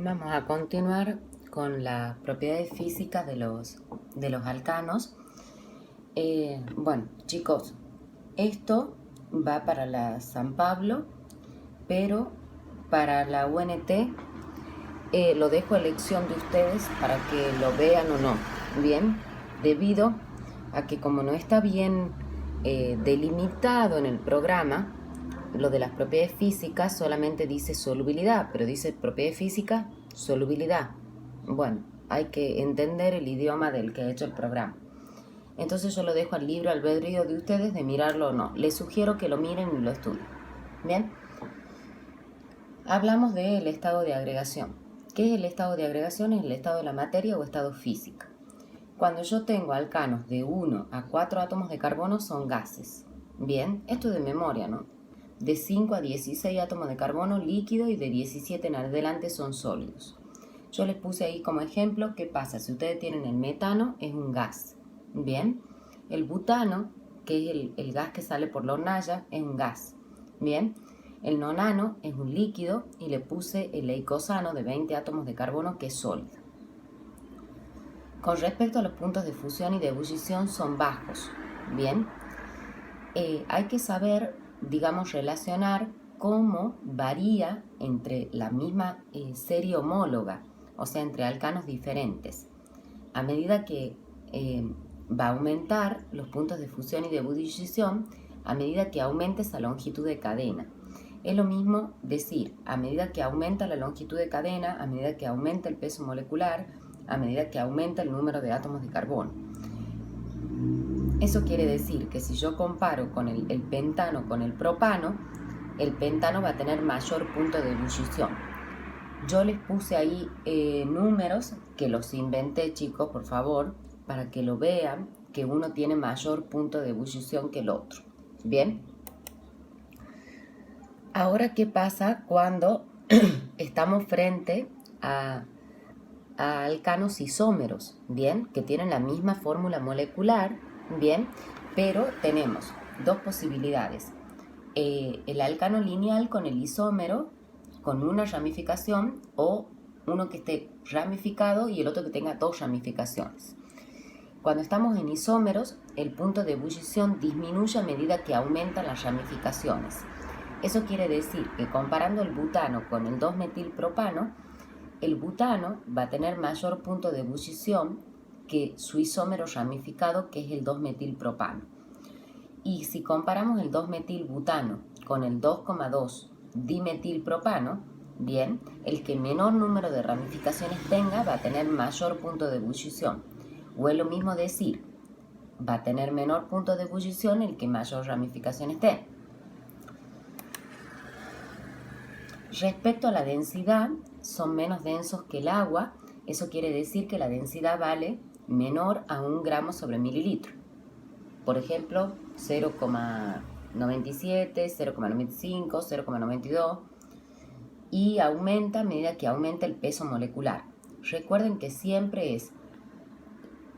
Vamos a continuar con las propiedades físicas de los alcanos. Bueno, chicos, esto va para la San Pablo, pero para la UNT lo dejo a elección de ustedes para que lo vean o no. Bien, debido a que como no está bien delimitado en el programa, lo de las propiedades físicas solamente dice solubilidad, pero dice propiedades físicas, solubilidad. Bueno, hay que entender el idioma del que ha hecho el programa. Entonces yo lo dejo al libre albedrío de ustedes de mirarlo o no. Les sugiero que lo miren y lo estudien. Bien, hablamos del estado de agregación. ¿Qué es el estado de agregación? Es el estado de la materia o estado física. Cuando yo tengo alcanos de 1 a 4 átomos de carbono son gases. Bien, esto es de memoria, ¿no? De 5 a 16 átomos de carbono líquido y de 17 en adelante son sólidos. Yo les puse ahí como ejemplo qué pasa si ustedes tienen el metano, es un gas. Bien, el butano, que es el gas que sale por la hornalla, es un gas. Bien, el nonano es un líquido y le puse el eicosano de 20 átomos de carbono que es sólido. Con respecto a los puntos de fusión y de ebullición son bajos. Bien, hay que saber, digamos, relacionar cómo varía entre la misma serie homóloga, o sea, entre alcanos diferentes. A medida que va a aumentar los puntos de fusión y de ebullición, a medida que aumenta esa longitud de cadena. Es lo mismo decir, a medida que aumenta la longitud de cadena, a medida que aumenta el peso molecular, a medida que aumenta el número de átomos de carbono. Eso quiere decir que si yo comparo con el pentano con el propano va a tener mayor punto de ebullición. Yo les puse ahí números que los inventé, chicos, por favor, para que lo vean, que uno tiene mayor punto de ebullición que el otro. Bien. Ahora, ¿qué pasa cuando estamos frente a alcanos isómeros? Bien, que tienen la misma fórmula molecular, bien, pero tenemos dos posibilidades. El alcano lineal con el isómero, con una ramificación, o uno que esté ramificado y el otro que tenga dos ramificaciones. Cuando estamos en isómeros, el punto de ebullición disminuye a medida que aumentan las ramificaciones. Eso quiere decir que comparando el butano con el 2-metilpropano, el butano va a tener mayor punto de ebullición que su isómero ramificado, que es el 2-metilpropano. Y si comparamos el 2-metilbutano con el 2,2 dimetilpropano, bien, el que menor número de ramificaciones tenga va a tener mayor punto de ebullición. O es lo mismo decir, va a tener menor punto de ebullición el que mayor ramificaciones tenga. Respecto a la densidad, son menos densos que el agua. Eso quiere decir que la densidad vale menor a 1 gramo sobre mililitro. Por ejemplo, 0,97, 0,95, 0,92 y aumenta a medida que aumenta el peso molecular. Recuerden que siempre es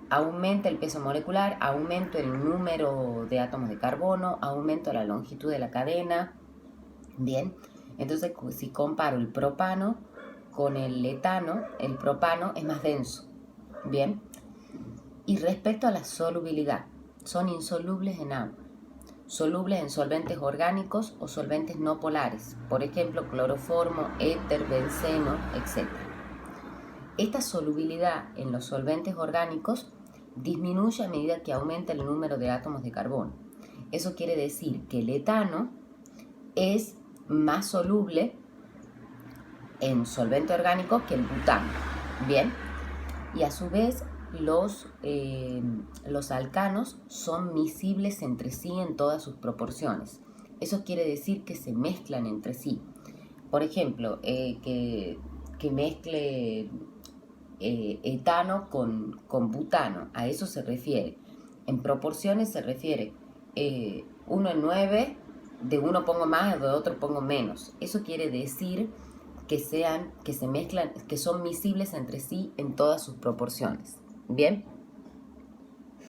aumenta el peso molecular, aumento el número de átomos de carbono, aumento la longitud de la cadena. Bien, entonces si comparo el propano con el etano, el propano es más denso. Bien, y respecto a la solubilidad, son insolubles en agua, solubles en solventes orgánicos o solventes no polares, por ejemplo, cloroformo, éter, benceno, etc. Esta solubilidad en los solventes orgánicos disminuye a medida que aumenta el número de átomos de carbono. Eso quiere decir que el etano es más soluble en solvente orgánico que el butano. Bien, y a su vez los alcanos son miscibles entre sí en todas sus proporciones. Eso quiere decir que se mezclan entre sí. Por ejemplo, que mezcle etano con butano, a eso se refiere. En proporciones se refiere 1 en 9, de uno pongo más, de otro pongo menos. Eso quiere decir que se mezclan, que son miscibles entre sí en todas sus proporciones. Bien.